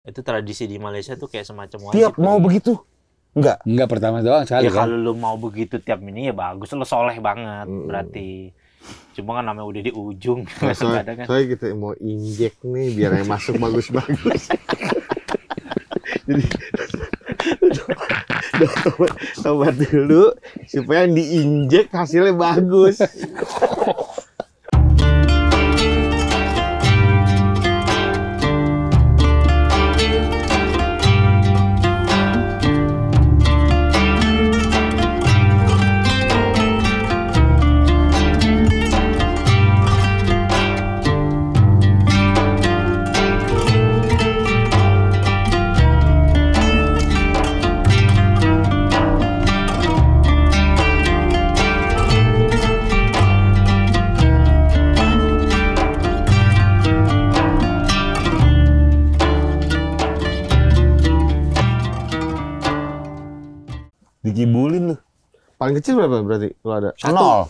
Itu tradisi di Malaysia tuh kayak semacam wajib. Tiap mau begitu? Enggak pertama doang sekali. Ya kalau lu mau begitu tiap ini ya bagus, lu soleh banget berarti. Cuma kan namanya udah di ujung. Soalnya kita mau injek nih biar yang masuk bagus-bagus. Jadi tobat dulu supaya yang diinjek hasilnya bagus. Dikibulin lu. Paling kecil berapa berarti kalau ada? 0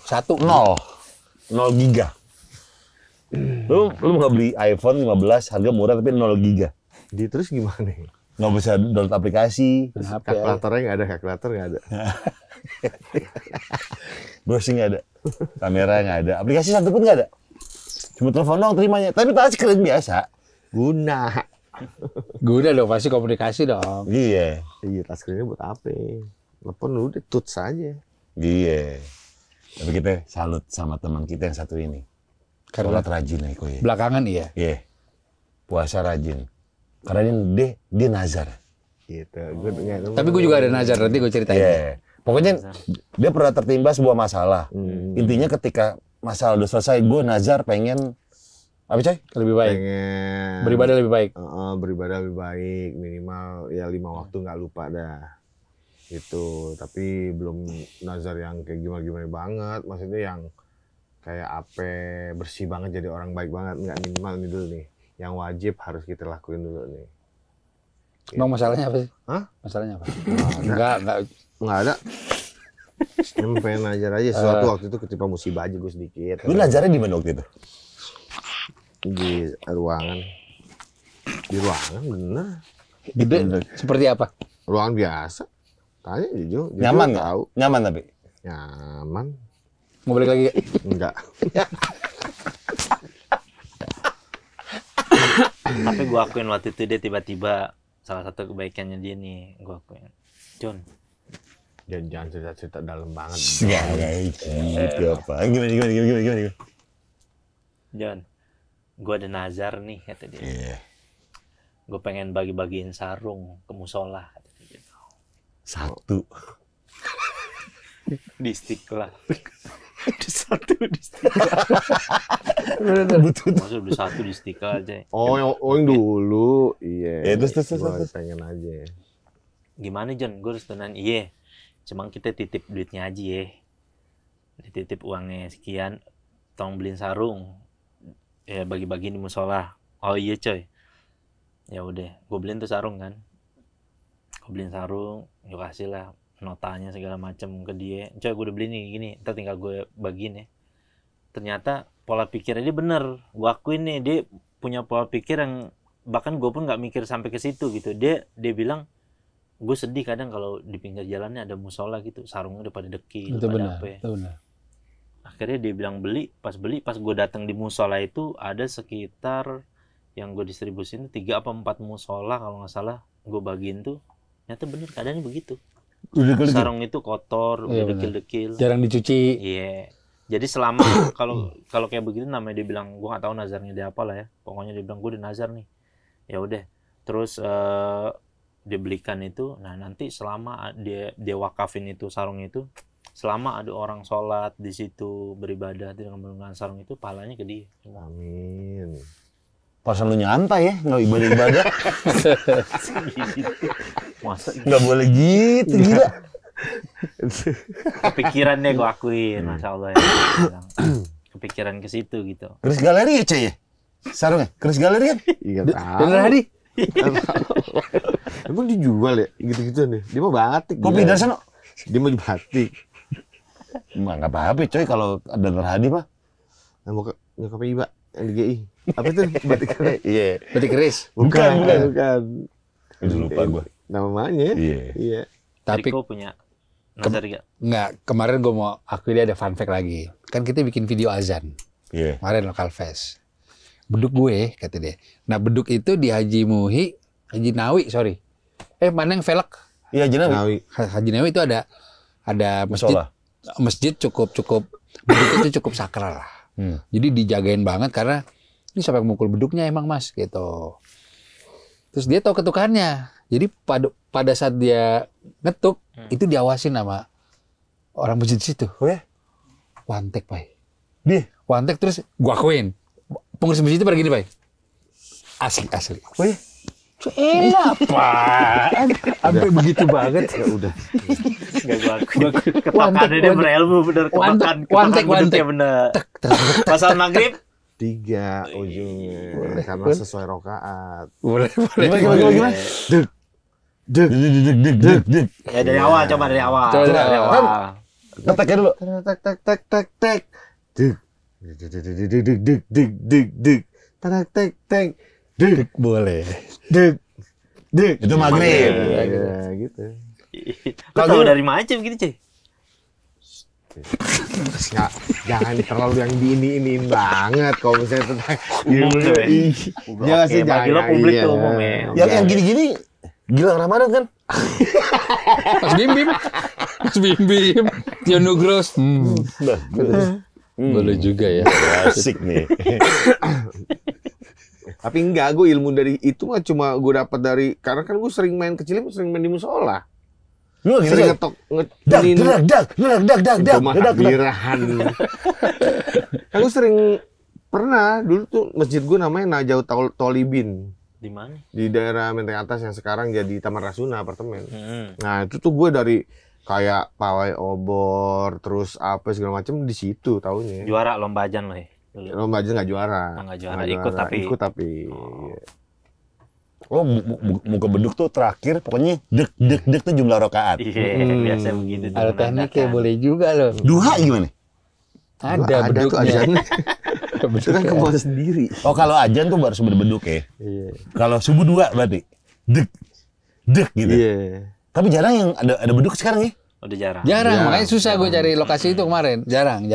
giga. Lu nggak beli iPhone 15 harga murah tapi 0 giga. Di terus gimana nih? Nggak bisa download aplikasi. Kalkulatornya nggak ada, kalkulator nggak ada. Browsing nggak ada. Kamera nggak ada. Aplikasi satu pun nggak ada. Cuma telepon doang terimanya. Tapi touchscreen biasa. Guna dong, pasti komunikasi dong. Iya. Iya, touchscreen-nya buat apa? Telepon udah tut saja. Iya. Tapi kita salut sama teman kita yang satu ini. Karena sholat rajin ya, ya. Belakangan iya. Iya. Puasa rajin. Karena dia nazar. Gitu. Tapi gue juga ada nazar, nanti gue ceritain. Iya. Pokoknya dia pernah tertimpa sebuah masalah. Intinya ketika masalah udah selesai, gue nazar pengen apa coy? Lebih baik. Pengen beribadah lebih baik. Beribadah lebih baik, minimal ya 5 waktu nggak lupa dah. Itu, tapi belum nazar yang kayak gimana banget, maksudnya yang kayak apa bersih banget jadi orang baik banget, nggak, minimal ini dulu nih yang wajib harus kita lakuin dulu nih. Emang masalahnya apa sih? Hah? Masalahnya apa? Nggak ada. Yang pengen nazar aja sesuatu waktu itu ketika musibah aja gue sedikit. Lu nazarnya di mana waktu itu? Di ruangan. Di ruangan bener. Gede. Seperti apa? Ruangan biasa. Tanya jujur. Nyaman nggak? Tahu. Nyaman tapi? Nyaman. Mau balik lagi? Enggak. Tapi gue akuin waktu itu dia tiba-tiba salah satu kebaikannya dia nih, gue akuin. John. Jangan cerita-cerita dalam banget. Gitu apa? Gimana? John, gue ada nazar nih kata dia. Iya. Gue pengen bagi-bagiin sarung ke musola kata dia. 1 di Istiqlal. Satu di Istiqlal. Maksudnya beli 1 di Istiqlal aja. Yang dulu. Iya. Terus. Pengen aja. Gimana John? Gue harus tenan. Iya. Cuma kita titip duitnya aja ya. Dititip uangnya sekian. Tolong beliin sarung. Ya bagi-bagi di musola. Oh iya coy. Ya udah. Gue beliin tuh sarung kan. Gue beliin sarung. Gue kasih lah notanya segala macam ke dia. Coy gue udah beli nih gini, ntar tinggal gue bagiin ya. Ternyata pola pikirnya dia bener. Gue akuin nih dia punya pola pikir yang bahkan gue pun nggak mikir sampai ke situ gitu. Dia bilang gue sedih kadang kalau di pinggir jalannya ada musola gitu, sarungnya udah pada dekil. Itu benar. Akhirnya dia bilang pas gue datang di musola itu ada sekitar yang gue distribusin 3 apa 4 musola kalau nggak salah gue bagiin tuh. Ternyata bener keadaannya begitu. Sarung itu kotor, udah dekil-dekil. Jarang dicuci. Iya. Jadi selama kalau kayak begitu namanya dia bilang, gue nggak tahu nazarnya dia apa lah ya. Pokoknya dia bilang gue udah nazar nih. Ya udah. Terus dia belikan itu. Nah nanti selama dia wakafin itu sarung itu, selama ada orang sholat di situ beribadah dengan menggunakan sarung itu, pahalanya ke dia. Amin. Pasan lu nyantai ya, nggak ibadah. Masa nggak boleh gitu, gila. Kepikirannya gue akuin, masya Allah ya. Kepikiran ke situ gitu. Keris galeri ya coy ya? Sarungnya? Keris galeri kan? Iya tahu. Bener Hadi? Emang dijual ya? Gitu-gitu nih. Dia mah batik. Kopi dari sana? Dia mah batik. Emang nggak apa-apa coy kalau ada Hadi mah. Mau ke kopi Iba yang di GI. Apa itu batik keris? Iya. Berarti keris. Bukan. Bukan. Udah lupa gua. Namanya. Iya. Iya. Tapi Riko punya nazar gak? nggak, kemarin gue mau akui dia ada fun fact lagi. Kan kita bikin video azan. Iya. Kemarin Local Fest. Beduk gue, kata dia. Nah, beduk itu di Haji Nawi, sorry. Mana yang velg? Iya, Jenawi. Nawi. Haji Nawi itu ada masjid. Musola. Masjid cukup beduk itu cukup sakral lah. Jadi dijagain banget karena ini siapa yang mukul beduknya emang Mas gitu. Terus dia tahu ketukannya. Jadi pada saat dia ngetuk itu diawasin sama orang masjid situ. Oh ya? One take, Pak. Dia. One take terus gua akuin. Pengurus masjid itu pada gini, Pak. Asli. Oh ya? Apaan? Sampai begitu banget. Ya udah. Gak gua akuin. Ketokannya dia berilmu bener. Ketokan beduknya bener. Pasal maghrib 3 ujungnya karena sesuai rokaat. Boleh. Gimana? Dek. ya dari awal, coba dari awal. Coba dari awal. Ngeteknya dulu. Tak. Dek. Dek. Tak. Dek. Boleh. Dek. Itu maghrib. Ya gitu. Lu tau dari mana begitu, Cuy? Nggak, jangan terlalu yang diiniin banget kalau misalnya tentang Umum tuh ya? Jangan sih, Oke, bagi lo jangan. publik Iya. tuh umum ya. Yang gini-gini Gilang Ramadan kan? Mas Bim. Tio Nugros. Boleh juga ya. Asik nih. Tapi enggak, gue ilmu dari itu mah cuma gue dapat dari karena kan gue sering main di musola. Lu gitu Sering kan? ngetok Dak, ngetunin dak. rumah takbirahan. Kan gue sering pernah dulu tuh masjid gue namanya Najau Tolibin Di mana? di daerah Menteng Atas yang sekarang jadi Taman Rasuna apartemen. Hmm. Nah itu tuh gue dari kayak pawai obor terus apa segala macam di situ taunya. Juara lomba ajan lo ya? Dulu. Lomba aja nggak juara. Oh, nggak juara. Ikut tapi. Oh, muka beduk tuh terakhir pokoknya dek tuh jumlah rakaat. Iya, biasa begitu. tuh Ada tekniknya menandakan. boleh juga loh. Duha gimana? Ada tuh beduknya. ajannya. Itu kan kemauan sendiri. Oh, kalau ajan tuh baru beduk ya. Iya. Kalau subuh 2 berarti dek gitu. Iya. Tapi jarang yang ada beduk sekarang ya. Udah jarang. Jarang, makanya susah gue cari lokasi itu kemarin. Jarang.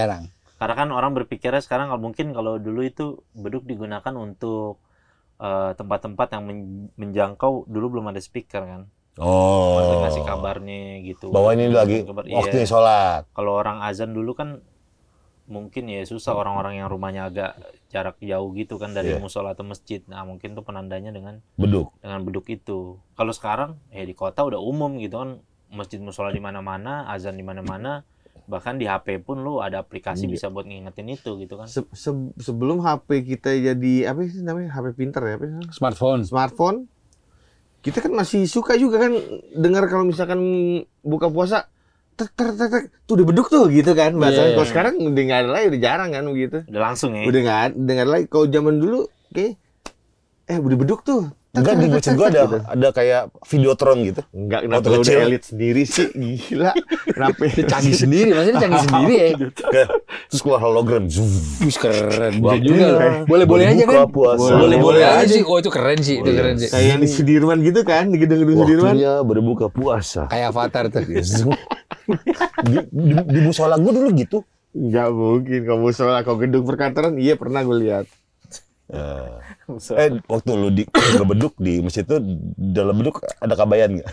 Karena kan orang berpikirnya sekarang kalau dulu itu beduk digunakan untuk tempat-tempat yang menjangkau, dulu belum ada speaker kan. Oh. Untuk ngasih kabarnya gitu. Bahwa ini lagi Iya. waktunya sholat. Kalau orang azan dulu kan mungkin ya susah orang-orang yang rumahnya agak jarak jauh gitu kan dari Iya. musola atau masjid. Nah, mungkin tuh penandanya dengan Beduk. beduk itu. Kalau sekarang di kota udah umum gitu kan, masjid musola di mana-mana, azan di mana-mana. Bahkan di HP pun lu ada aplikasi bisa buat ngingetin itu gitu kan. Sebelum HP kita jadi apa sih namanya HP pinter ya, apa sih? Smartphone, kita kan masih suka juga kan dengar kalau misalkan buka puasa tek tuh udah beduk tuh gitu kan bahasanya. Yeah. Kalau sekarang udah nggak ada lagi, udah jarang kan begitu. Udah langsung ya. Udah nggak ada lagi. Kalau zaman dulu kayak udah beduk tuh. Enggak, di masjid gua ada kayak videotron gitu. Enggak, Waktu kenapa lu udah kecil. elit sendiri sih? Gila. Kenapa? Canggih sendiri, maksudnya canggih sendiri ya. Terus keluar hologram. Zoom. Wih, keren. Bisa Waktunya juga loh. Boleh-boleh aja berbuka kan? puasa. Boleh-boleh aja sih. Oh, itu keren sih. Itu keren sih. Kayak yang di Sudirman gitu kan, di gedung-gedung Sudirman. Waktunya berbuka puasa. Kayak Avatar tuh. di musola gua dulu gitu. Enggak mungkin kamu soal kau gedung perkantoran, iya pernah gue lihat. Waktu lu di beduk di masjid itu dalam beduk ada kabayan nggak?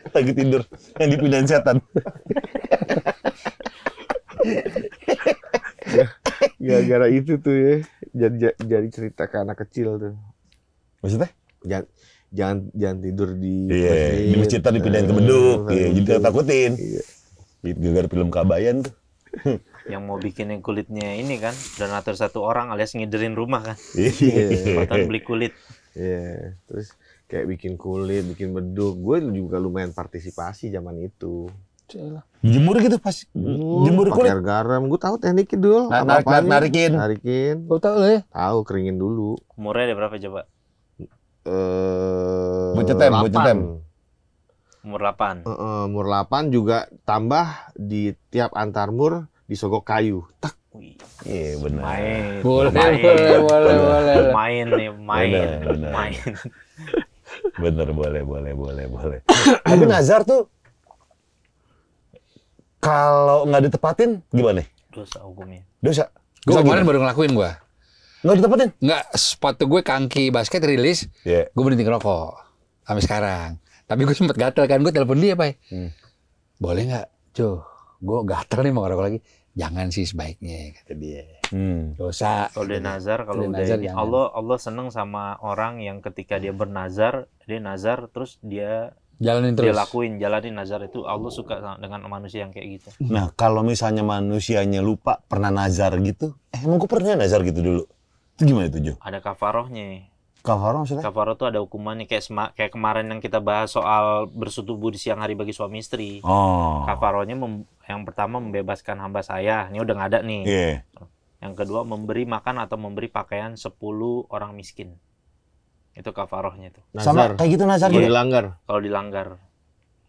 Lagi tidur yang dipindahin setan. Gara-gara itu tuh ya, jadi cerita ke anak kecil tuh. Maksudnya? Jangan tidur di Iya, di masjid tadi dipindahin ke beduk. Iya, jadi kita takutin. Iya. Gara-gara film kabayan tuh. Yang mau bikinin kulitnya ini kan, donatur 1 orang alias ngiderin rumah kan. Iya. Buatan beli kulit. Iya, terus kayak bikin kulit, bikin beduk. Gue juga lumayan partisipasi zaman itu. Jemur gitu pas jemur kulit. Pakai air garam, gue tahu tekniknya dulu. Narikin. Kau tahu lah ya? Tahu, keringin dulu. Umurnya ada berapa coba? Bocetem. Umur 8. Mur 8 juga tambah di tiap antar mur disogok kayu. Tak, Wih, Iya benar. main. Boleh, main. boleh. Main nih, main. Benar. Main. Bener, boleh. Tapi nazar tuh kalau nggak ditepatin gimana? Dosa hukumnya. Dosa. Gue Dosa kemarin gimana? baru ngelakuin gue. Nggak ditepatin? Nggak, sepatu gue kangki basket rilis, Iya. gue berhenti ngerokok sampai sekarang. Tapi gue sempet gatel kan, gue telepon dia, Pak. Boleh nggak, Jo? Gue gatel nih mau ngerokok lagi. Jangan sih sebaiknya, kata dia. Dosa. Kalau dia nazar, kalau Dia udah nazar ini, jangan. Allah seneng sama orang yang ketika dia bernazar, dia nazar terus dia Jalanin terus. jalanin nazar itu. Allah suka dengan manusia yang kayak gitu. Nah, kalau misalnya manusianya lupa pernah nazar gitu, emang gue pernah nazar gitu dulu. Itu gimana itu, Jo? Ada kafarohnya. Kafarah maksudnya? Kafaroh itu ada hukumannya kayak kemarin yang kita bahas soal bersetubuh di siang hari bagi suami istri. Oh. Kafarohnya yang pertama membebaskan hamba saya, ini udah nggak ada nih. Iya. Yang kedua memberi makan atau memberi pakaian 10 orang miskin. Itu kafarohnya tuh. Sama kayak gitu nazar Kalau gitu. dilanggar. Kalau dilanggar,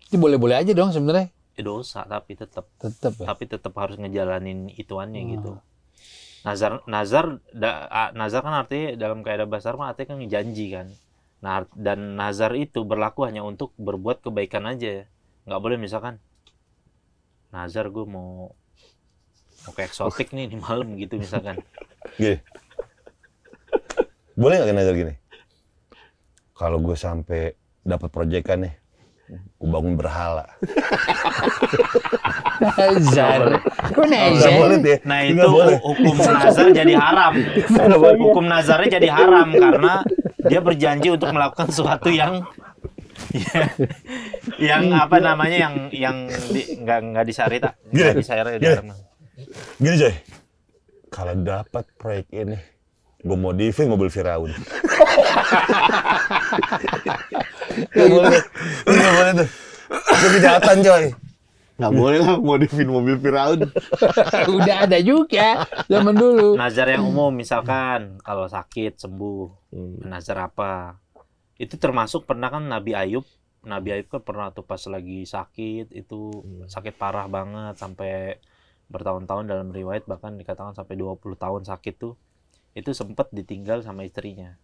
Itu boleh-boleh aja dong sebenarnya. dosa tapi tetap Tetep ya. harus ngejalanin ituannya gitu. Nazar kan artinya dalam kaidah bahasa Arab artinya kan janji kan. Nah, dan nazar itu berlaku hanya untuk berbuat kebaikan aja. Nggak boleh misalkan nazar gue mau ke eksotik nih di malam gitu misalkan. Gini. Boleh nggak nazar gini? Kalau gue sampai dapat proyekan nih, gue bangun berhala. Nazar. Kok Nggak nazar? boleh tuh ya? Nah Nggak itu boleh. hukum nazar jadi haram. Hukum nazarnya jadi haram karena dia berjanji untuk melakukan sesuatu yang apa namanya yang nggak disyariat, nggak disyariat. Gini coy, kalau dapat proyek ini, gue modifin mobil Firaun. Nggak boleh tuh. Itu kejahatan coy. Nggak boleh lah modifin mobil Firaun. Udah ada juga zaman dulu. Nazar yang umum misalkan kalau sakit sembuh, nazar apa? Itu termasuk pernah kan Nabi Ayub kan pernah tuh pas lagi sakit itu sakit parah banget sampai bertahun-tahun, dalam riwayat bahkan dikatakan sampai 20 tahun sakit tuh. Itu sempat ditinggal sama istrinya.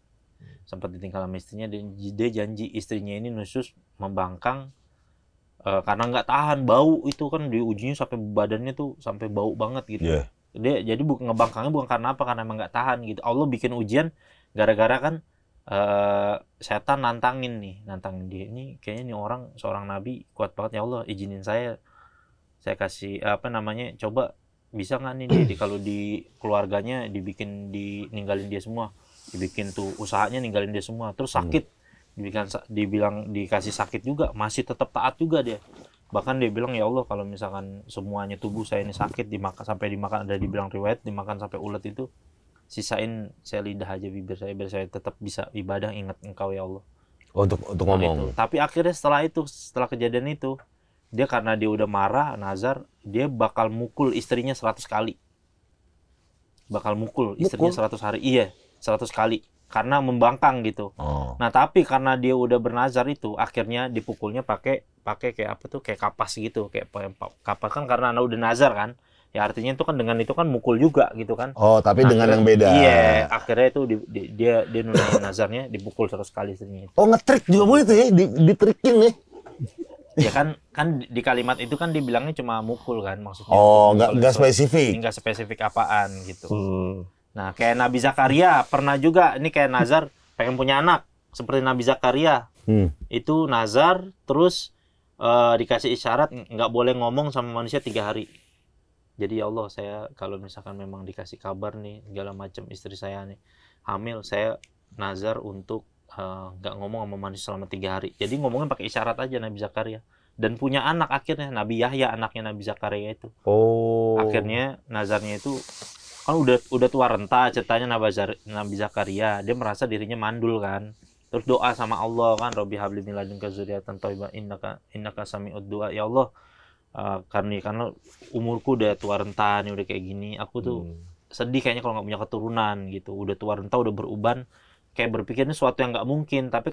Dia janji istrinya ini khusus membangkang karena nggak tahan bau itu kan, diujinya sampai badannya tuh sampai bau banget gitu. Yeah. Dia jadi ngebangkangnya bukan karena apa, karena emang nggak tahan gitu. Allah bikin ujian gara-gara kan setan nantangin dia, ini kayaknya nih orang seorang nabi kuat banget, ya Allah izinin saya kasih coba bisa nggak nih dia kalau di keluarganya ninggalin dia semua, dibikin tuh usahanya ninggalin dia semua, terus sakit dibilang dikasih sakit juga masih tetap taat juga dia. Bahkan dia bilang, ya Allah kalau misalkan semuanya tubuh saya ini sakit sampai dimakan, ada dibilang riwayat dimakan sampai ulet itu, sisain saya lidah aja bibir saya biar saya tetap bisa ibadah ingat Engkau ya Allah. Oh, untuk ngomong. Itu. Tapi akhirnya setelah kejadian itu, dia karena dia udah marah nazar, dia bakal mukul istrinya 100 kali. Bakal mukul istrinya 100 hari. Iya, 100 kali karena membangkang gitu. Oh. Nah, tapi karena dia udah bernazar itu, akhirnya dipukulnya pakai kayak apa tuh, kayak kapas gitu, kayak kapas kan karena udah nazar kan. Ya artinya itu kan dengan itu kan mukul juga gitu kan. Oh, tapi dengan yang beda. Iya, akhirnya itu dia nunain nazarnya dipukul 100 kali istrinya itu. Oh, ngetrik juga boleh tuh ya, ditrikin ya. Ya kan di kalimat itu kan dibilangnya cuma mukul kan maksudnya. Oh, nggak spesifik. Nggak spesifik apaan gitu. Nah, kayak Nabi Zakaria pernah juga, ini kayak nazar pengen punya anak seperti Nabi Zakaria. Itu nazar terus dikasih isyarat nggak boleh ngomong sama manusia 3 hari. Jadi ya Allah, saya kalau misalkan memang dikasih kabar nih segala macam istri saya nih hamil, saya nazar untuk nggak ngomong sama manusia selama 3 hari. Jadi ngomongnya pakai isyarat aja Nabi Zakaria. Dan punya anak akhirnya, Nabi Yahya anaknya Nabi Zakaria itu. Oh. Akhirnya nazarnya itu kan udah tua renta ceritanya Nabi Zakaria. Dia merasa dirinya mandul kan. Terus doa sama Allah kan, Robbi habli min ladunka dzurriyyatan thayyibah innaka sami'ud du'a. Ya Allah, karena umurku udah tua renta nih, udah kayak gini, aku tuh sedih kayaknya kalau nggak punya keturunan gitu. Udah tua renta, udah beruban, kayak berpikirnya sesuatu yang nggak mungkin. Tapi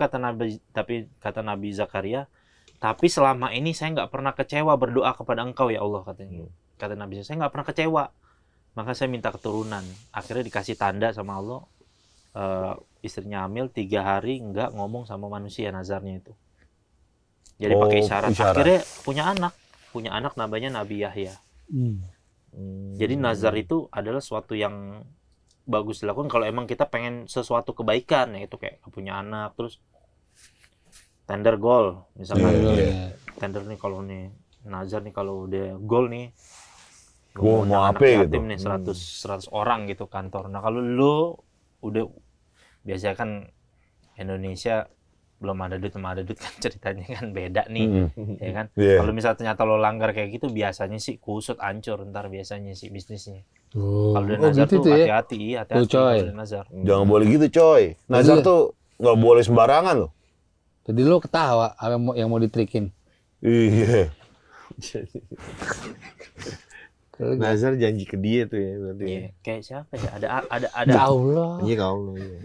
kata Nabi Zakaria, tapi selama ini saya nggak pernah kecewa berdoa kepada Engkau ya Allah, katanya. Kata Nabi, saya nggak pernah kecewa. maka saya minta keturunan. Akhirnya dikasih tanda sama Allah, istrinya hamil 3 hari nggak ngomong sama manusia nazarnya itu. Jadi pakai isyarat. Akhirnya punya anak namanya Nabi Yahya. Jadi nazar itu adalah suatu yang bagus dilakukan kalau emang kita pengen sesuatu kebaikan, ya itu kayak punya anak, terus tender goal misalkan. Tender nih kalau nih nazar nih kalau udah goal nih, gua mau apa gitu nih 100 orang gitu kantor. Nah kalau lu udah biasanya kan Indonesia belum ada duit sama ada duit kan ceritanya kan beda nih, ya kan. Kalau misalnya ternyata lo langgar kayak gitu, biasanya sih kusut, hancur ntar biasanya sih bisnisnya. Kalau udah nazar gitu tuh ya? hati-hati, hati-hati kalau nazar. Jangan boleh gitu coy, nazar tuh nggak boleh sembarangan loh. Tadi lo ketawa yang mau ditrikin. Iya. Nazar janji ke dia tuh ya berarti. Iya, kayak siapa ya? Ada Allah. Iya kau iya.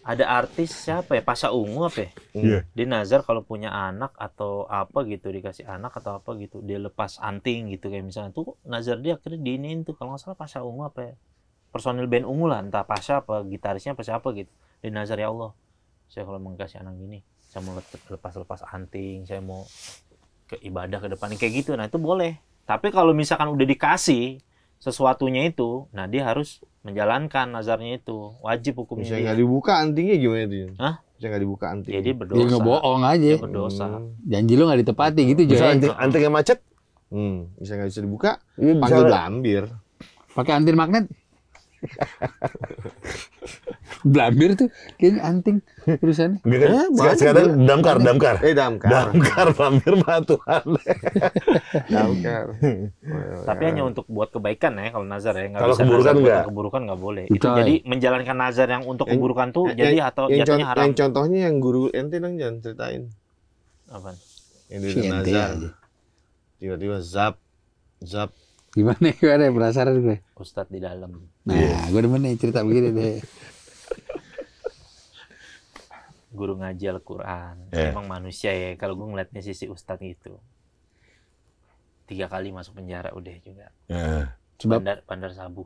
Ada artis siapa ya? Pasha Ungu apa ya? Iya. Dia nazar kalau punya anak atau apa gitu, dikasih anak atau apa gitu, dia lepas anting gitu kayak misalnya tuh nazar dia akhirnya diinin tuh, kalau nggak salah Pasha Ungu apa ya? Personil band Ungu lah, entah Pasha apa gitarisnya apa siapa gitu. Dia nazar, ya Allah, saya kalau mau kasih anak gini, saya mau lepas anting, saya mau ke ibadah ke depan kayak gitu. Nah itu boleh. Tapi kalau misalkan udah dikasih sesuatunya itu, nah dia harus menjalankan nazarnya itu, wajib hukumnya. Bisa nggak dibuka antingnya gimana itu? Hah? Bisa nggak dibuka anting? Ya dia berdosa. Dia ngebohong aja. Dia berdosa. Janji lo nggak ditepati gitu Bisa Joy. anting yang macet? Bisa nggak bisa dibuka? Iya, bisa. Panggil Blambir. Pakai antin magnet. Blambir tuh kayaknya anting perusahaannya. Sekarang damkar. Damkar. Damkar, Blambir mah Tuhan. Damkar. Tapi hanya untuk buat kebaikan ya kalau nazar ya. Nggak Kalau bisa keburukan nazar buat nggak? keburukan nggak boleh. Itu Betul. jadi menjalankan nazar yang untuk keburukan tuh jadi atau jatuhnya haram. Yang contohnya yang guru ente dong, jangan ceritain. Apa? Yang dia nazar. Tiba-tiba zap. Gimana penasaran gue. Ustadz di dalam. Nah, gue demen nih cerita begini deh. Guru ngaji Al-Quran. Emang manusia ya. Kalau gue ngeliatnya sisi ustadz itu. 3 kali masuk penjara udah juga. Bandar Sabu.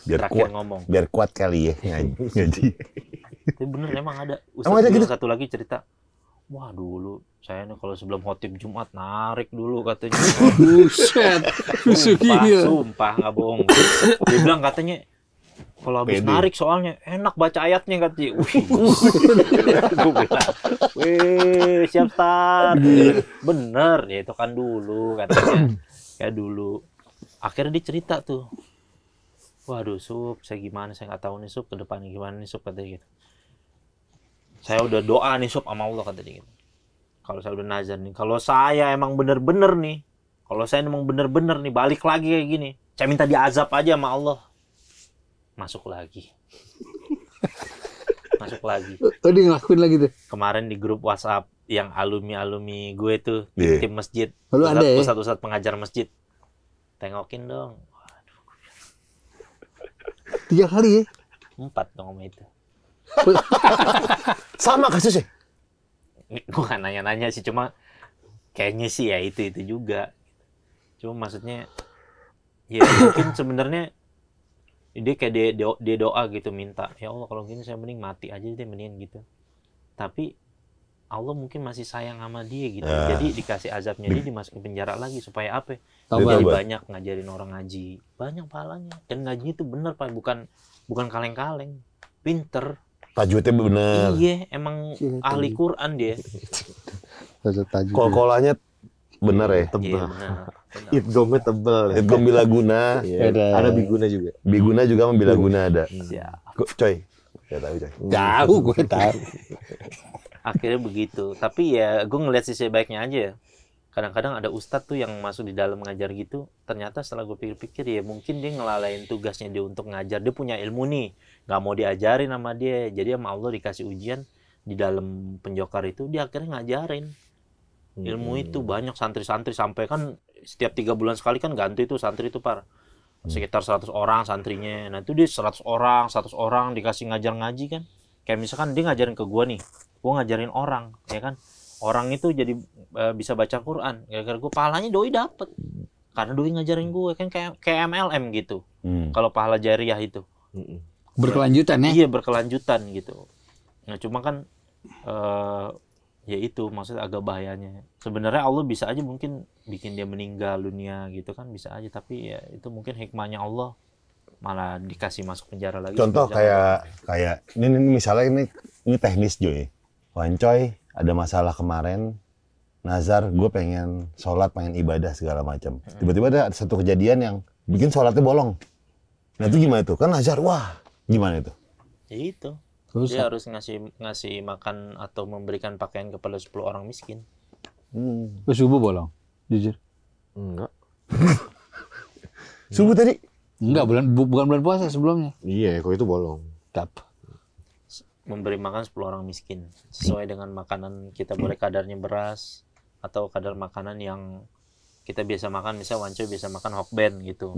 Biar Terakhir kuat, ngomong. biar kuat kali ya ngaji. Tapi bener emang ada. Emang ada Ustadz gitu? satu lagi cerita. Wah dulu saya nih kalau sebelum khotib Jumat narik dulu katanya. Buset. Sumpah nggak bohong. Dia bilang katanya kalau habis narik soalnya enak baca ayatnya katanya. Gue bilang, wih siap start. Bener ya itu kan dulu katanya. Kayak dulu. Akhirnya dia cerita tuh. Waduh Sup, saya gimana, saya nggak tahu nih Sup ke depannya gimana nih Sup katanya gitu. Saya udah doa nih Sup sama Allah kata dia gitu. Kalau saya udah nazar nih, kalau saya emang bener-bener nih, kalau saya emang bener-bener nih balik lagi kayak gini, saya minta diazab aja sama Allah. Masuk lagi. Masuk lagi. Oh dia ngelakuin lagi tuh. Kemarin di grup WhatsApp yang alumni gue tuh, tim masjid. Lu ada ya? Ustadz pengajar masjid. Tengokin dong. 3 kali ya? 4 dong sama itu. Sama kasusnya. Gue gak nanya-nanya sih, cuma kayaknya sih ya itu juga. Cuma maksudnya ya mungkin sebenarnya dia kayak dia doa gitu, minta ya Allah kalau gini saya mending mati aja deh mendingan gitu. Tapi Allah mungkin masih sayang sama dia gitu. Jadi dikasih azabnya, dia dimasukin penjara lagi supaya apa? Jadi banyak ngajarin orang ngaji, banyak pahalanya. Dan ngaji itu bener Pak, bukan kaleng-kaleng, pinter. Tajwidnya bener. Iya, emang ahli Quran dia. Kol-kolannya bener ya. Tebel. Iya, bener. Idgomnya tebel. Idgom bilaguna. Ada biguna juga. Biguna juga sama bilaguna ada. Siap. Coy. Ya tahu coy. Tahu gue tahu. Akhirnya begitu. Tapi ya gue ngeliat sisi baiknya aja ya. Kadang-kadang ada ustadz tuh yang masuk di dalam ngajar gitu, ternyata setelah gue pikir-pikir ya mungkin dia ngelalain tugasnya dia untuk ngajar. Dia punya ilmu nih, nggak mau diajarin sama dia. Jadi sama Allah dikasih ujian di dalam penjokar itu, dia akhirnya ngajarin ilmu itu. Banyak santri-santri sampai kan setiap 3 bulan sekali kan ganti itu santri itu Par. Sekitar 100 orang santrinya. Nah itu dia 100 orang dikasih ngajar ngaji kan. Kayak misalkan dia ngajarin ke gue nih, gue ngajarin orang, ya kan. Orang itu jadi bisa baca Quran. Gara-gara gue pahalanya doi dapet. Karena doi ngajarin gue kan kayak MLM gitu. Kalau pahala jariah itu. Berkelanjutan ya? Iya, berkelanjutan gitu. Nah, cuma kan ya itu maksudnya agak bahayanya. Sebenarnya Allah bisa aja mungkin bikin dia meninggal dunia gitu kan, bisa aja, tapi ya itu mungkin hikmahnya Allah, malah dikasih masuk penjara lagi. Contoh kayak ini misalnya ini teknis Joy. Wancoy ada masalah kemarin, nazar gue pengen sholat, pengen ibadah segala macam. Tiba-tiba ada satu kejadian yang bikin sholatnya bolong. Nah itu gimana tuh? Kan nazar, wah gimana itu? Ya itu. Terus Dia harus ngasih makan atau memberikan pakaian kepada 10 orang miskin. Lu subuh bolong, jujur. Enggak. Subuh tadi? Enggak, bukan bulan puasa sebelumnya. Iya, kok itu bolong. Tap. Memberi makan 10 orang miskin sesuai dengan makanan kita, boleh kadarnya beras atau kadar makanan yang kita biasa makan. Misal Wancoy biasa makan hokben gitu,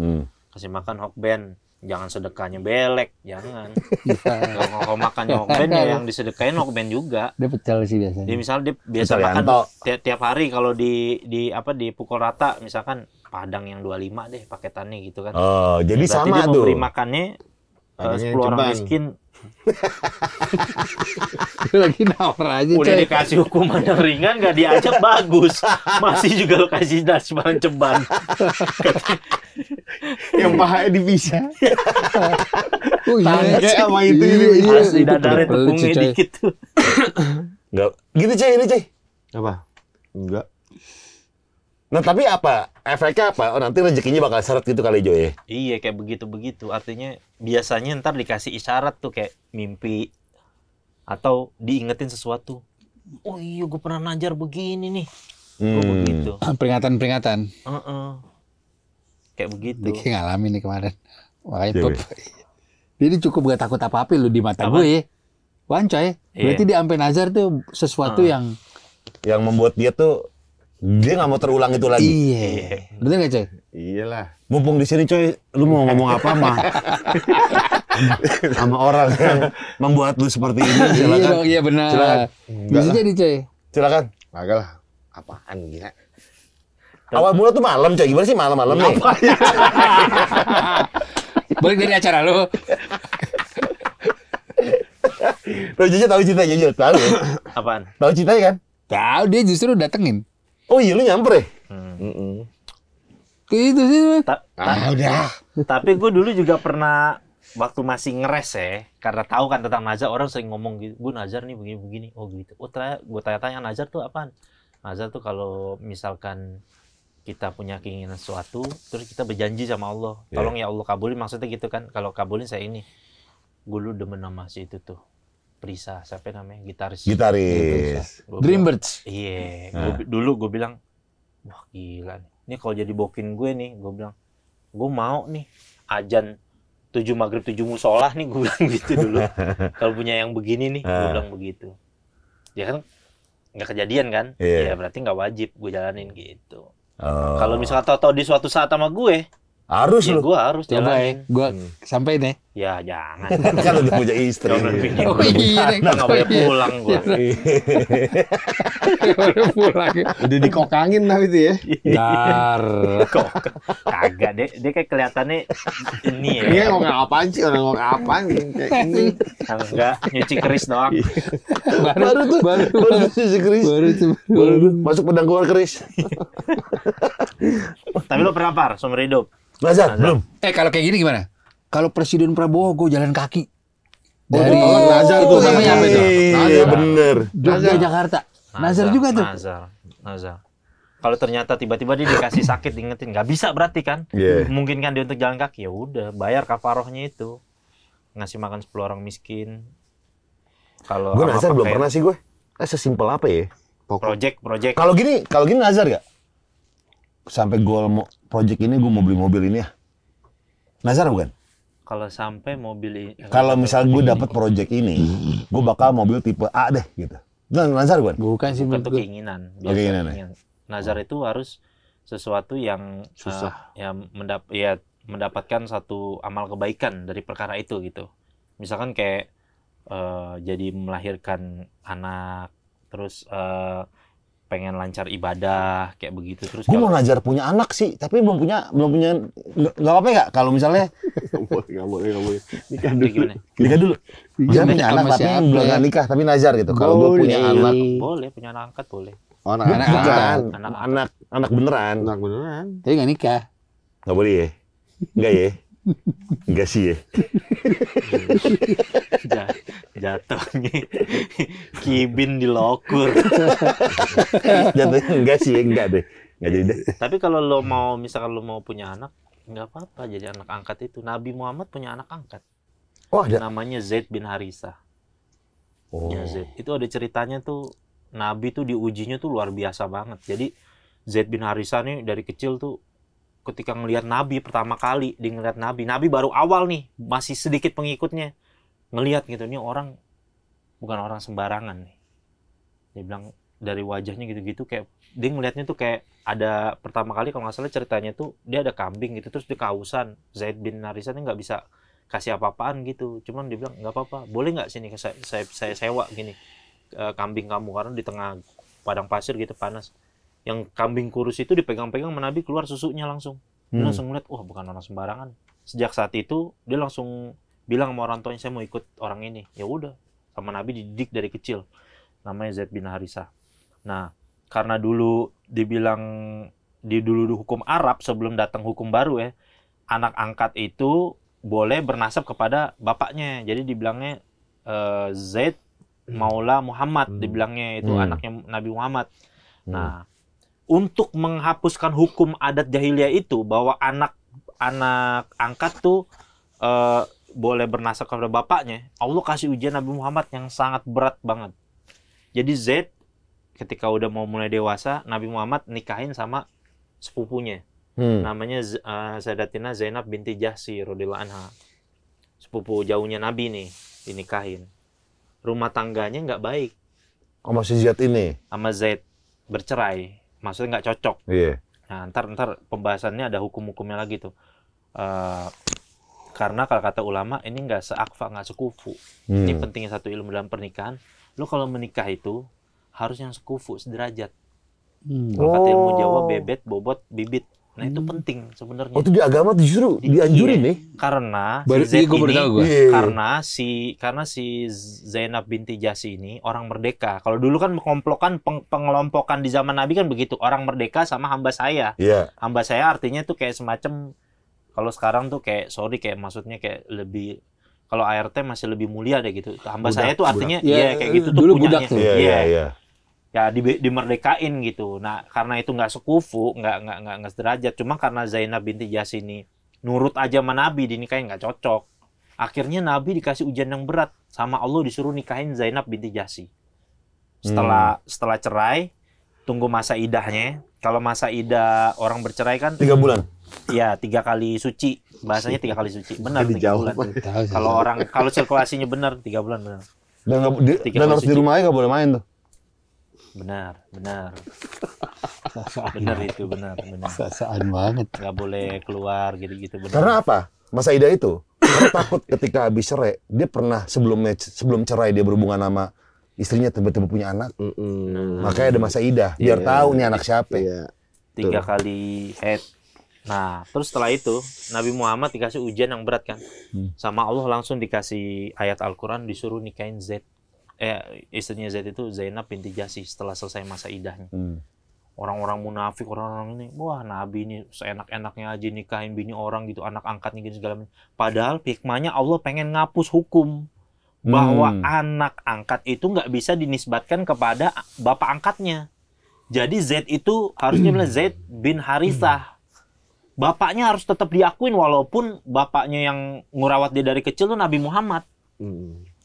kasih makan hokben, jangan sedekahnya belek, jangan. Kalau makannya hokben ya yang disedekain hokben juga. Dia pecel sih biasanya. Dia misalnya dia biasa Pecel makan Yanto. tiap hari, kalau di pukul rata misalkan Padang yang 25 deh paketannya gitu kan. Oh, jadi Berarti sama dia tuh. memberi makannya Padangnya 10 orang ceban. miskin. Lu lagi nawar aja, Udah coy. dikasih hukuman yang ringan, gak diajak bagus. Masih juga lo kasih nasiban ceban. Yang pahanya dipisah. Oh iya. Tangke sama itu. Asli dadarnya tepungnya dikit tuh. Enggak. Gitu Cey, ini Cey. Apa? Enggak. Nah tapi apa? Efeknya apa? Oh nanti rezekinya bakal seret gitu kali Joy. Iya, kayak begitu-begitu. Artinya biasanya ntar dikasih isyarat tuh kayak mimpi atau diingetin sesuatu. Oh iya, gue pernah najar begini nih. Gue begitu. Peringatan-peringatan. Kayak begitu. Dia kayak ngalamin nih kemarin. Makanya Cewek. Jadi cukup gak takut apa-apa lu di mata Apa? gue. Wancoy. Berarti dia sampai nazar tuh sesuatu yang Yang membuat dia tuh dia nggak mau terulang itu lagi. iya. Betul gak, Coy? Iyalah. Mumpung di sini Coy, lu mau ngomong apa mah? Sama orang yang membuat lu seperti ini, Iya silakan. dong, iya benar. Silakan. Bisa jadi, Coy. Silakan. Kagak lah. Apaan gila? Awal mula tuh malam Coy, gimana sih malam-malam nih? Balik dari acara lu. Lo Jojo tahu ceritanya Jojo? Tahu ya? Apaan? Tahu ceritanya kan? Tahu dia justru datengin. Oh iya lu nyamper ya? Kayak itu sih. Udah. Tapi gue dulu juga pernah waktu masih ngeres ya, karena tahu kan tentang nazar, orang sering ngomong gitu, gue nazar nih begini-begini. Oh gitu. Oh ternyata gue tanya-tanya nazar tuh apaan? Nazar tuh kalau misalkan kita punya keinginan sesuatu, terus kita berjanji sama Allah, tolong ya Allah kabulin, maksudnya gitu kan. Kalau kabulin saya ini. Gue dulu demen nama si itu tuh. Prisa, siapa namanya? Gitaris. Gitaris. Gua bilang, Dreambirds. iya. Dulu gue bilang, wah gila nih. Ini kalau jadi bokin gue nih, gue bilang, gue mau nih ajan 7 maghrib 7 musolah nih, gue bilang gitu dulu. Kalau punya yang begini nih, gue bilang begitu. Ya kan nggak kejadian kan? Iya. Ya berarti nggak wajib gue jalanin gitu. Oh. Kalau misalnya tahu-tahu di suatu saat sama gue, Harus ya lu. gue harus Coba ya, jalanin. gue sampai deh. Ya jangan. Kan udah punya istri. Jangan bikin Oh, gue iya, bencana, nggak boleh pulang gue. Baru pulang. Udah dikokangin tapi itu ya. Dar. Kok kagak deh, dia kayak kelihatannya ini ya. Iya ngomong apaan sih? Orang ngomong apaan? Kayak ini. Enggak, nyuci keris doang. Baru tuh. Baru si Kris. Baru tuh. Masuk pedang keluar Kris. Tapi lo pernah par seumur hidup? Nazar, belum? Kalau kayak gini gimana? Kalau Presiden Prabowo gue jalan kaki. Dari nazar tuh namanya apa itu? Iya bener. Jogja Jakarta. Nazar juga tuh. Nazar. Kalau ternyata tiba-tiba dia dikasih sakit, diingetin, nggak bisa berarti kan? Iya. Mungkin kan dia untuk jalan kaki, ya udah bayar kafarohnya itu, ngasih makan 10 orang miskin. Kalau Gue sama nazar belum pakai pernah sih gue. Sesimpel apa ya? project. Kalau gini nazar gak? Sampai gue mau project ini, gue mau beli mobil ini ya. Nazar bukan? Kalau sampai mobil ini, Kalau misal gue dapat project ini, gue bakal mobil tipe A deh gitu. Nah, nazar bukan? Bukan sih bukan menurut tuh gue. keinginan. Oh, keinginan ya? Keinginan. Nazar itu harus sesuatu yang Susah. mendapatkan satu amal kebaikan dari perkara itu gitu. Misalkan kayak jadi melahirkan anak, terus pengen lancar ibadah kayak begitu. Terus Gue mau kalau ngajar punya anak sih, tapi belum punya nggak apa ya kalau misalnya Nggak boleh. Nikah Jadi gimana? nikah dulu. Dia punya Sama anak tapi siapa? belum nggak nikah tapi nazar gitu. Kalau gue punya anak, Boleh punya anak angkat boleh. Oh, bukan Anak- anak beneran. Anak beneran. Tapi nggak nikah. Nggak boleh ya? Enggak ya? Enggak sih ya? Jatuhnya kibin di lokur. Jatuhnya enggak sih ya? Enggak deh. Enggak jadi deh. Tapi kalau lo mau misalkan lo mau punya anak, nggak apa-apa jadi anak angkat itu. Nabi Muhammad punya anak angkat. Oh ada. Namanya Zaid bin Harisah. Oh. Ya, Zaid. Itu ada ceritanya tuh, Nabi tuh diujinya tuh luar biasa banget. Jadi Zaid bin Harisah nih dari kecil tuh ketika ngelihat Nabi pertama kali, dia ngelihat Nabi baru awal nih, masih sedikit pengikutnya. Ngelihat gitu, ini orang bukan orang sembarangan nih. Dia bilang dari wajahnya gitu-gitu kayak dia ngelihatnya tuh kayak ada pertama kali kalau nggak salah ceritanya tuh dia ada kambing gitu terus dia kehausan. Zaid bin Harisah ini nggak bisa kasih apa-apaan gitu, cuman dia bilang nggak apa-apa, boleh nggak sini saya sewa gini kambing kamu karena di tengah padang pasir gitu panas. Yang kambing kurus itu dipegang-pegang sama Nabi, keluar susunya langsung. Dia langsung ngeliat, wah bukan orang sembarangan. Sejak saat itu dia langsung bilang sama orang tuanya, saya mau ikut orang ini. Ya udah, sama Nabi dididik dari kecil. Namanya Zaid bin Harisah. Nah, karena dulu dibilang dulu hukum Arab sebelum datang hukum baru ya, anak angkat itu boleh bernasab kepada bapaknya. Jadi dibilangnya Zaid Maula Muhammad, dibilangnya itu anaknya Nabi Muhammad. Nah, untuk menghapuskan hukum adat jahiliyah itu bahwa anak angkat tuh boleh bernasab kepada bapaknya, Allah kasih ujian Nabi Muhammad yang sangat berat banget. Jadi Zaid ketika udah mau mulai dewasa, Nabi Muhammad nikahin sama sepupunya. Namanya Sayyidatina Zainab binti Jahsy radhiyallahu anha. Sepupu jauhnya Nabi nih dinikahin. Rumah tangganya nggak baik. Sama si Zaid ini. Sama Zaid bercerai. Maksudnya nggak cocok. Iya. Nah, ntar pembahasannya ada hukum-hukumnya lagi tuh. Karena kalau kata ulama ini nggak seakfa, nggak sekufu. Ini pentingnya satu ilmu dalam pernikahan. Lo kalau menikah itu harus yang sekufu, sederajat. Kalau kata ilmu Jawa bebet, bobot, bibit. Nah itu penting sebenarnya. Oh itu di agama justru dianjurin nih. Karena Baru- si Zaid gua baru ini, tahu gua. karena si Zainab binti Jahsy ini orang merdeka. Kalau dulu kan pengelompokan di zaman Nabi kan begitu, orang merdeka sama hamba saya. Iya. Hamba saya artinya tuh kayak semacam, kalau sekarang tuh kayak kayak maksudnya kayak lebih, kalau ART masih lebih mulia deh gitu. Hamba saya tuh artinya Ya, kayak gitu tuh dulu punyanya. budak tuh. Iya. Ya dimerdekain gitu. Nah karena itu nggak sekufu, nggak sederajat. Cuma karena Zainab binti Jahsy ini nurut aja sama Nabi, dinikahin nggak cocok. Akhirnya Nabi dikasih ujian yang berat sama Allah, disuruh nikahin Zainab binti Jahsy. Setelah cerai, tunggu masa idahnya. Kalau masa idah orang bercerai kan 3 bulan. ya 3 kali suci. Bahasanya 3 kali suci. Benar 3 bulan. Tahu sih. Kalau sirkulasinya benar 3 bulan benar. Dan harus di rumah aja nggak boleh main tuh. Benar. Benar itu, benar. Sasaan banget. Nggak boleh keluar gitu-gitu, benar. Karena apa? Masa idah itu. Karena takut ketika habis cerai, dia pernah sebelum cerai dia berhubungan sama istrinya tiba-tiba punya anak. Makanya ada masa idah biar tahu nih anak siapa. Iya. 3 kali head. Nah, terus setelah itu Nabi Muhammad dikasih ujian yang berat kan. Sama Allah langsung dikasih ayat Al-Qur'an, disuruh nikahin Zaid. Istrinya Zaid itu Zainab binti Jahsy setelah selesai masa idahnya. Orang-orang munafik, orang-orang ini, wah Nabi ini seenak-enaknya aja nikahin bini orang gitu, anak angkatnya gitu segala macam. Padahal hikmahnya Allah pengen ngapus hukum bahwa anak angkat itu nggak bisa dinisbatkan kepada bapak angkatnya. Jadi Zaid itu harusnya bilang Zaid bin Harisah. Bapaknya harus tetap diakuin walaupun bapaknya yang ngurawat dia dari kecil tuh Nabi Muhammad.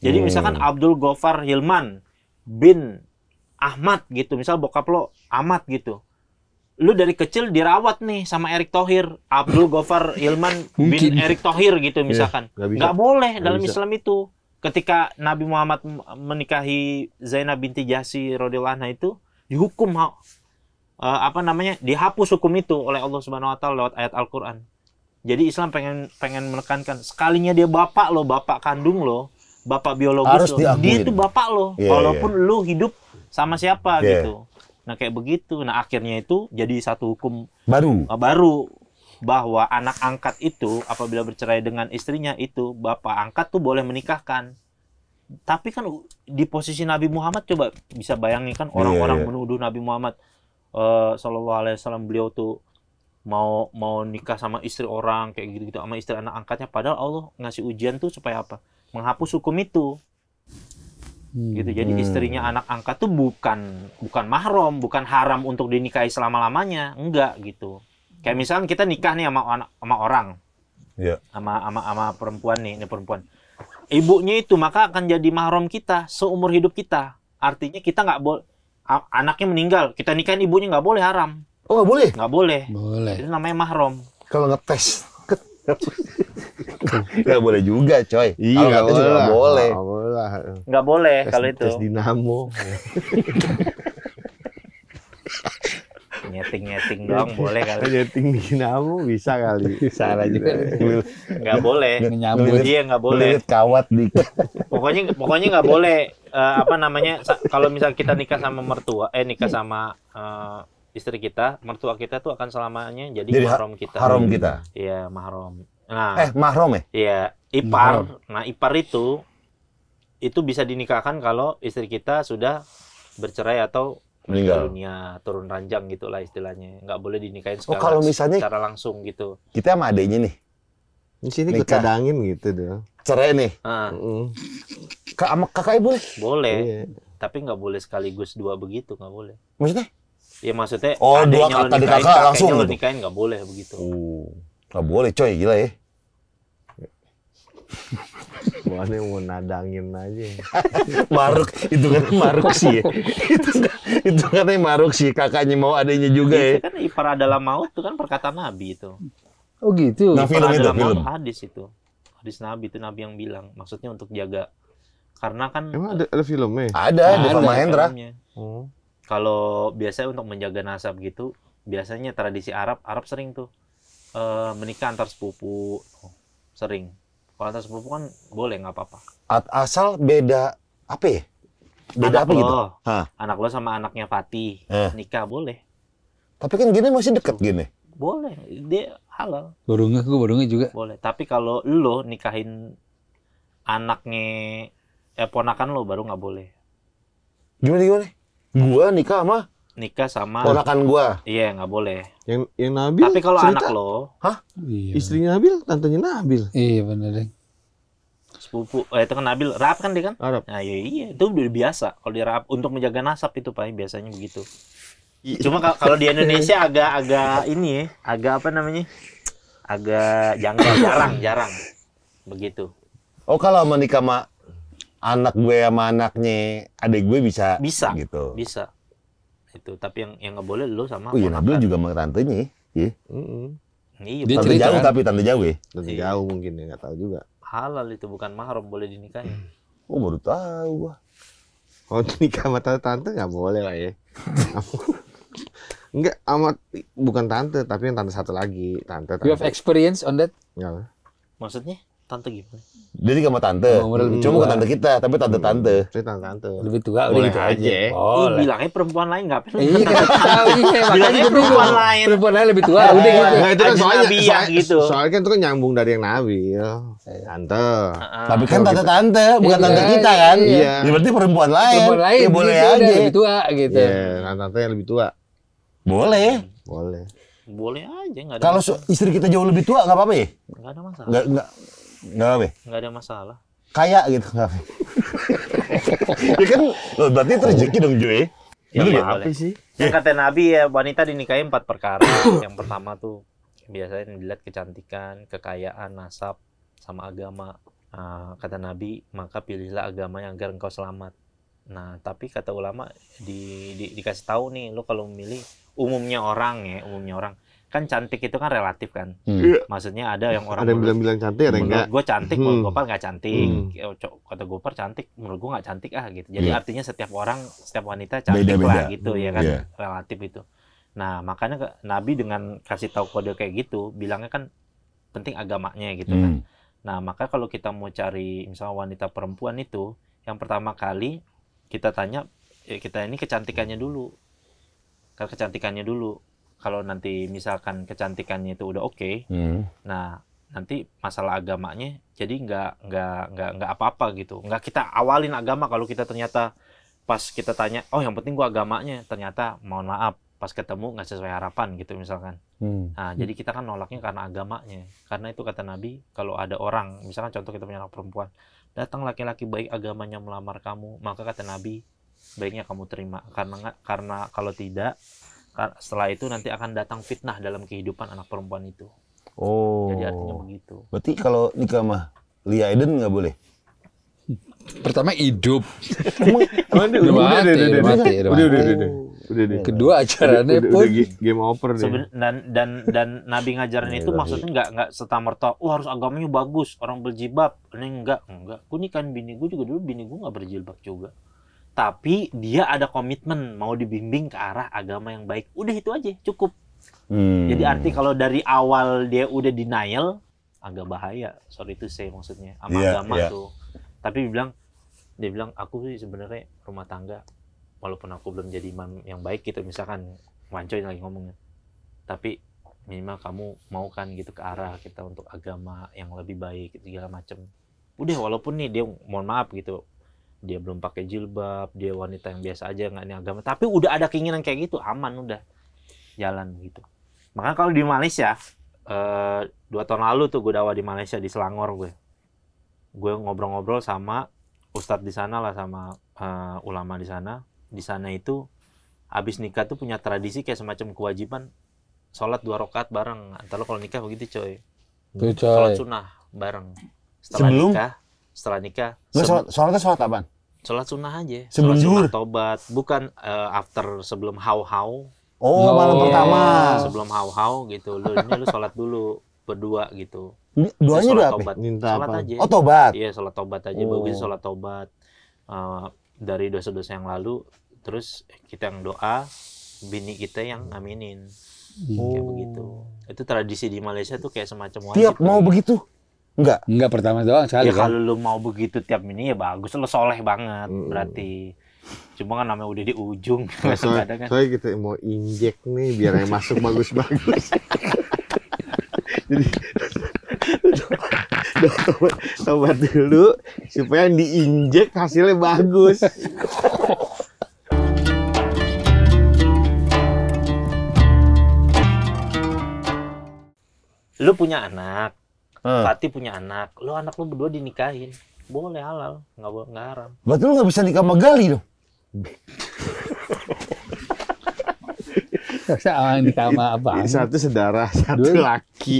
Jadi misalkan Abdul Ghaffar Hilman bin Ahmad gitu, misal bokap lo Ahmad gitu. Lu dari kecil dirawat nih sama Erick Thohir, Abdul Ghaffar Hilman bin Erick Thohir gitu misalkan. Nggak boleh dalam Islam itu. Ketika Nabi Muhammad menikahi Zainab binti Jahsy radhiyallahu anha itu dihukum dihapus hukum itu oleh Allah Subhanahu wa taala lewat ayat Al-Qur'an. Jadi Islam pengen menekankan sekalinya dia bapak lo, bapak kandung lo, bapak biologis Harus lo, diakuin. dia itu bapak lo. Iya, Walaupun lu hidup sama siapa Iya. gitu. Nah kayak begitu. Nah akhirnya itu jadi satu hukum Baru. bahwa anak angkat itu apabila bercerai dengan istrinya itu bapak angkat tuh boleh menikahkan. Tapi kan di posisi Nabi Muhammad coba bisa bayangin kan orang-orang menuduh Nabi Muhammad Sallallahu Alaihi Wasallam beliau tuh mau nikah sama istri orang kayak gitu-gitu sama istri anak angkatnya, padahal Allah ngasih ujian tuh supaya apa? Menghapus hukum itu. Gitu. Jadi istrinya anak angkat tuh bukan mahram, bukan haram untuk dinikahi selama-lamanya, enggak gitu. Kayak misalnya kita nikah nih sama orang. Iya. Sama perempuan nih, ini perempuan. Ibunya itu maka akan jadi mahram kita seumur hidup kita. Artinya kita nggak boleh, anaknya meninggal, kita nikahin ibunya nggak boleh, haram. Oh nggak boleh? Nggak boleh. Boleh. Itu namanya mahram. Kalau ngetes. Nggak boleh juga, coy. Iya, Kalau ngetes juga nggak boleh. Nggak boleh kalau itu. Tes dinamo. Nyeting doang boleh kali. Nyeting dinamo bisa kali. Salah juga. Nggak boleh. Menyambut. Iya nggak boleh. Ngelilit kawat dikit. Pokoknya nggak boleh. Apa namanya? Kalau misal kita nikah sama mertua, nikah sama istri kita, mertua kita tuh akan selamanya jadi mahram kita. Haram kita. Iya, mahram. Nah, Mahram ya? iya, ipar. Nah, ipar itu bisa dinikahkan kalau istri kita sudah bercerai atau Meninggal. dunia, turun ranjang gitulah istilahnya. Nggak boleh dinikahin kalau misalnya secara langsung gitu. Kita sama adeknya nih. Di sini gue Nikah. cadangin gitu deh. Cerai nih. Sama kakaknya boleh? Boleh. Iya. Tapi nggak boleh sekaligus dua begitu, nggak boleh. Maksudnya? Ya maksudnya Oh, dua adeknya lo kakak, nikahin, kakak langsung kakeknya lo gitu? nikahin nggak boleh begitu. Nggak boleh, coy. Gila ya. Bukannya mau nadangin aja. Maruk. Itu kan maruk sih ya. itu katanya maruk sih. Kakaknya mau adeknya juga ya. Itu kan ipar adalah maut itu kan perkataan Nabi itu. Oh gitu. Nah, Ipar film itu, adalah maut film. hadis itu. Hadis Nabi itu Nabi yang bilang. Maksudnya untuk jaga. Karena kan Emang ada filmnya? Ada, Deva Ada Mahendra. filmnya. Oh. Kalau biasanya untuk menjaga nasab gitu, biasanya tradisi Arab sering tuh menikah antar sepupu, sering. Kalau antar sepupu kan boleh, nggak apa-apa. Asal beda apa ya? Beda Anak apa gitu? lo, Hah. anak lo sama anaknya Fatih nikah boleh, Tapi kan gini masih deket gini. boleh, dia halal, Baru ngeh juga. boleh. Tapi kalau lo nikahin anaknya ponakan lo baru nggak boleh. Gimana? Gua nikah sama Nikah sama, ponakan gua. iya nggak boleh. Yang Nabil. Tapi kalau cerita, anak lo Iya. istrinya Nabil, tantenya Nabil. Iya benar deh. sepupu, itu kan Nabil Rahab kan dia kan? Arab. Nah iya itu udah biasa. Kalau di Rahab untuk menjaga nasab itu Pak biasanya begitu. Cuma kalau di Indonesia agak ini ya, agak apa namanya? Agak janggal, jarang begitu. Oh, kalau menikah sama anak gue sama anaknya adik gue bisa gitu. Bisa. Itu tapi yang nggak boleh lo sama Oh iya, Nabil ponakan. juga sama tantenya. Iya. Iya, Dia Tante cerita jauh kan? tapi tante jauh ya. Nanti Iya. jauh mungkin ya, nggak tahu juga. halal itu bukan mahram, boleh dinikahin. Oh, baru tahu gua. Kalau nikah sama tante nggak boleh lah ya. Enggak, amat bukan tante, tapi yang tante satu lagi, tante. You have experience on that? Enggak. Maksudnya tante gimana? Jadi sama tante. Oh, umur lebih Cuma tua. bukan tante kita, tapi tante-tante. Saya tante. Lebih tua udah Boleh gitu aja. aja. Ih, Boleh. bilangnya perempuan lain nggak perlu. Iya, kita tahu. Iya, makanya Bilangnya gue perempuan bingung. lain. Perempuan lain lebih tua, udah gitu. Nah, itu kan Ajnabiyah gitu. Soalnya kan itu kan nyambung dari yang Nabil. Tante. Tapi kan tante-tante, bukan Iya, tante kita kan. iya. Ya, berarti perempuan lain. Perempuan lain Ya boleh gitu, udah aja. lebih tua gitu. Iya, tante yang lebih tua. Boleh. Boleh. Boleh aja, nggak ada Kalau masalah. istri kita jauh lebih tua nggak apa-apa ya? Nggak ada masalah. Nggak apa-apa ya? Nggak ada masalah. Kayak gitu nggak apa-apa. Ya kan, loh, berarti itu rezeki dong Joy. Ya, Bener boleh. ya? sih? Yang kata Nabi ya, wanita dinikahi 4 perkara. Yang pertama tuh biasanya dilihat kecantikan, kekayaan, nasab, sama agama. Kata Nabi, maka pilihlah agamanya agar engkau selamat. Nah, tapi kata ulama dikasih tahu nih, lo kalau memilih umumnya orang kan cantik itu kan relatif kan. Maksudnya ada yang orang Ada yang bilang-bilang cantik, ada yang menurut enggak. gue cantik, menurut Gopar nggak cantik. Kata Gopar cantik, menurut gue nggak cantik gitu. Jadi Iya. artinya setiap wanita cantik Beda-beda. lah gitu ya kan, Iya. relatif itu. Nah makanya Nabi dengan kasih tahu kode kayak gitu, bilangnya kan penting agamanya gitu kan. Nah maka kalau kita mau cari misalnya wanita perempuan itu, yang pertama kali kita tanya, kita ini kecantikannya dulu. Karena kecantikannya dulu. Kalau nanti misalkan kecantikannya itu udah oke, nah nanti masalah agamanya jadi nggak apa-apa gitu. Nggak kita awalin agama kalau kita ternyata pas kita tanya, oh yang penting gua agamanya, ternyata mohon maaf pas ketemu nggak sesuai harapan gitu misalkan. Nah jadi kita kan nolaknya karena agamanya. Karena itu kata Nabi, kalau ada orang, misalkan contoh kita punya anak perempuan, datang laki-laki baik agamanya melamar kamu, maka kata Nabi baiknya kamu terima. Karena kalau tidak, setelah itu nanti akan datang fitnah dalam kehidupan anak perempuan itu. Oh. Jadi artinya begitu. Berarti kalau nikah mah Lia Eden nggak boleh? Pertama hidup. Udah mati. Kedua acaranya pun game over deh. Dan Nabi ngajarin itu maksudnya nggak serta-merta, harus agamanya bagus, orang berjilbab. Ini enggak. Gue nikahin bini gue juga dulu, bini gue nggak berjilbab juga. Tapi dia ada komitmen mau dibimbing ke arah agama yang baik. Udah itu aja, cukup. Jadi arti kalau dari awal dia udah denial, agak bahaya. Sorry itu saya maksudnya sama agama tuh. Tapi dia bilang aku sih sebenarnya rumah tangga, walaupun aku belum jadi imam yang baik gitu, misalkan Wancoy lagi ngomongnya. Tapi minimal kamu mau kan gitu ke arah kita untuk agama yang lebih baik segala macam. Udah walaupun nih dia mohon maaf gitu, dia belum pakai jilbab, dia wanita yang biasa aja, nggak ini agama, tapi udah ada keinginan kayak gitu, aman udah jalan gitu. Makanya kalau di Malaysia 2 tahun lalu tuh gue dakwah di Malaysia di Selangor, gue ngobrol-ngobrol sama ustadz di sana lah, sama ulama di sana. Di sana itu habis nikah tuh punya tradisi kayak semacam kewajiban sholat 2 rakaat bareng. Antara kalau nikah begitu coy. Sholat sunnah bareng. Setelah nikah. Sholatnya sholat apaan? Sholat sunnah aja. Sebelum sholat sunnah zuhur? tobat. Bukan after, sebelum hau-hau. Oh, malam pertama. Sebelum hau-hau gitu. Lu sholat dulu berdua gitu. Doanya udah apa? Sholat aja. Oh, tobat. Iya, sholat tobat aja. Bagus sholat tobat. Dari dosa-dosa yang lalu. Terus kita yang doa, bini kita yang aminin. Kayak begitu. Itu tradisi di Malaysia tuh kayak semacam wajib. Tiap mau begitu? Enggak pertama doang sekali ya kan. Kalau lu mau begitu tiap ini ya bagus, lu soleh banget berarti. Cuma kan namanya udah di ujung. Soalnya kita mau injek nih biar yang masuk bagus-bagus. Jadi tobat dulu supaya yang diinjek hasilnya bagus. Lu punya anak, Fatih punya anak, anak lu berdua dinikahin, boleh halal, nggak haram. Berarti lu nggak bisa nikah sama Gali dong? Sama nikah sama apa? Satu saudara, satu laki.